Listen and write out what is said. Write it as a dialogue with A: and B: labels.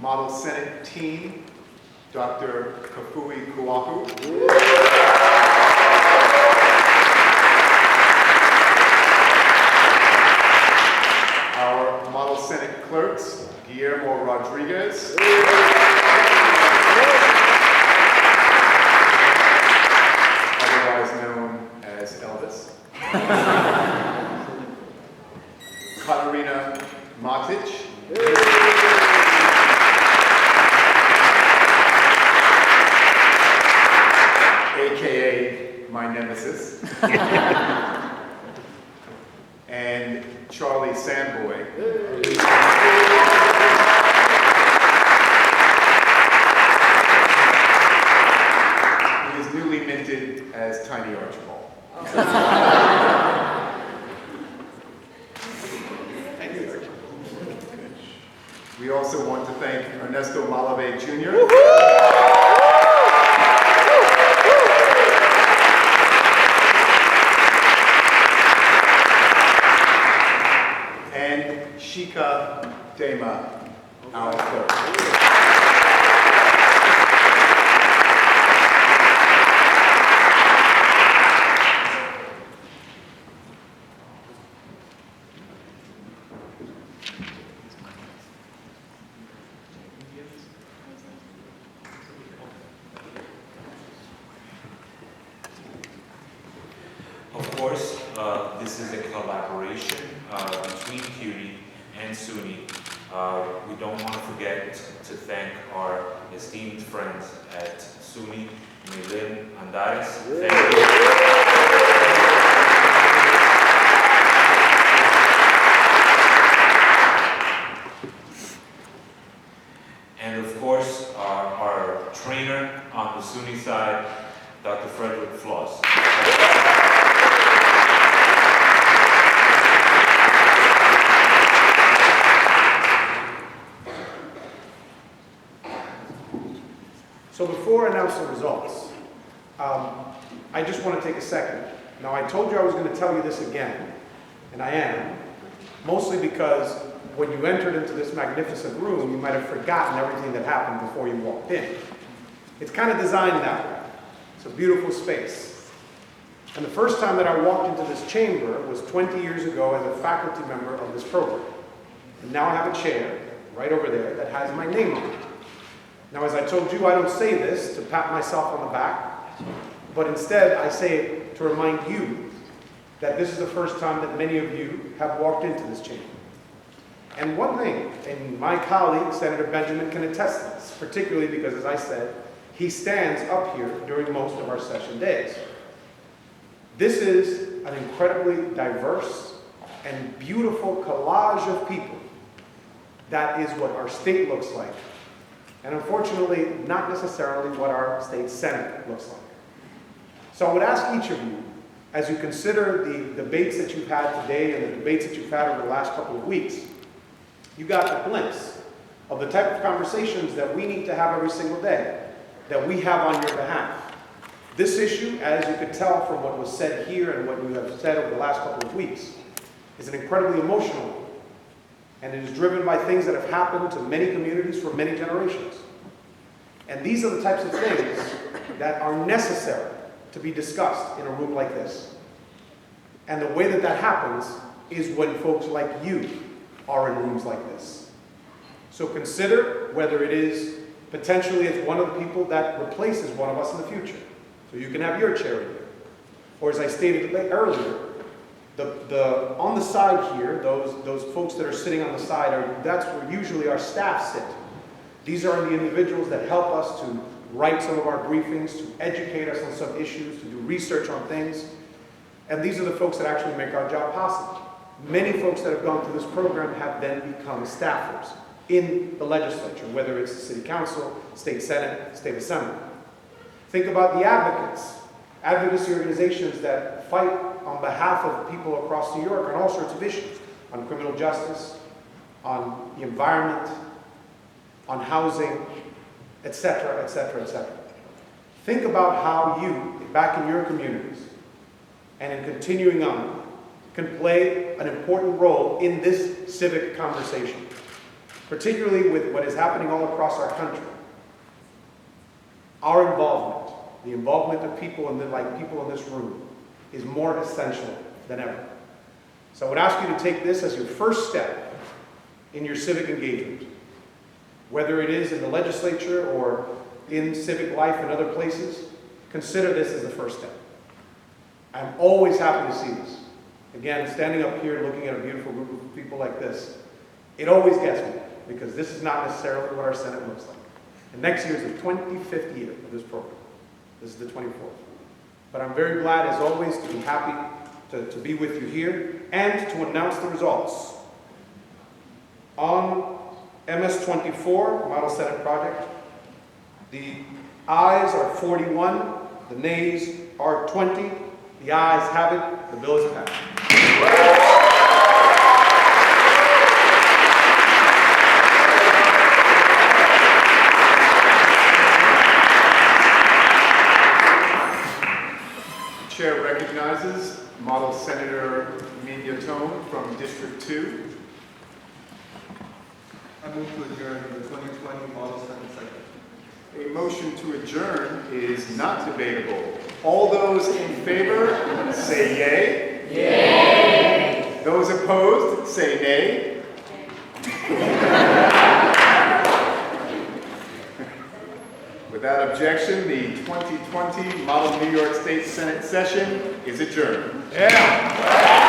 A: Model Senate team, Dr. Kafui Kuaku. Our Model Senate clerks, Guillermo Rodriguez. Otherwise known as Elvis. Katarina Matic. AKA my nemesis. And Charlie Sandboy. Who is newly minted as Tiny Archibald. Thank you, Archibald. We also want to thank Ernesto Malave Jr. And Shika Dema, our clerk.
B: Of course, this is a collaboration between CUNY and SUNY. We don't want to forget to thank our esteemed friends at SUNY, Milén Andares. Thank you. And of course, our trainer on the SUNY side, Dr. Frederick Floss.
C: So before I announce the results, I just want to take a second. Now, I told you I was going to tell you this again, and I am, mostly because when you entered into this magnificent room, you might have forgotten everything that happened before you walked in. It's kind of designed that way. It's a beautiful space. And the first time that I walked into this chamber was 20 years ago as a faculty member of this program. And now I have a chair right over there that has my name on it. Now, as I told you, I don't say this to pat myself on the back, but instead I say it to remind you that this is the first time that many of you have walked into this chamber. And one thing, and my colleague, Senator Benjamin, can attest to this, particularly because, as I said, he stands up here during most of our session days. This is an incredibly diverse and beautiful collage of people. That is what our state looks like. And unfortunately, not necessarily what our state senate looks like. So I would ask each of you, as you consider the debates that you've had today and the debates that you've had over the last couple of weeks, you got a glimpse of the type of conversations that we need to have every single day, that we have on your behalf. This issue, as you could tell from what was said here and what you have said over the last couple of weeks, is an incredibly emotional one. And it is driven by things that have happened to many communities for many generations. And these are the types of things that are necessary to be discussed in a room like this. And the way that that happens is when folks like you are in rooms like this. So consider whether it is potentially as one of the people that replaces one of us in the future. So you can have your chair in here. Or as I stated earlier, on the side here, those folks that are sitting on the side, that's where usually our staff sit. These are the individuals that help us to write some of our briefings, to educate us on some issues, to do research on things. And these are the folks that actually make our job possible. Many folks that have gone through this program have then become staffers in the legislature, whether it's the city council, state senate, state assembly. Think about the advocacy organizations that fight on behalf of people across New York on all sorts of issues, on criminal justice, on the environment, on housing, etc., etc., etc. Think about how you, back in your communities, and in continuing on, can play an important role in this civic conversation. particularly with what is happening all across our country, our involvement, the involvement of people like people in this room, is more essential than ever. So I would ask you to take this as your first step in your civic engagement. Whether it is in the legislature or in civic life in other places, consider this as the first step. I'm always happy to see this. Again, standing up here looking at a beautiful group of people like this, it always gets me, because this is not necessarily what our Senate looks like. And next year is the 25th year of this program. This is the 24th. But I'm very glad, as always, to be happy to be with you here and to announce the results. On MS-24, Model Senate Project, the ayes are 41, the nays are 20. The ayes have it, the bill is passed.
A: The chair recognizes Model Senator Mignotone from District 2.
D: I move to adjourn the 2020 Model Senate Session.
A: A motion to adjourn is not debatable. All those in favor, say yay. Yay. Those opposed, say nay. Without objection, the 2020 Model New York State Senate session is adjourned.
C: Yeah.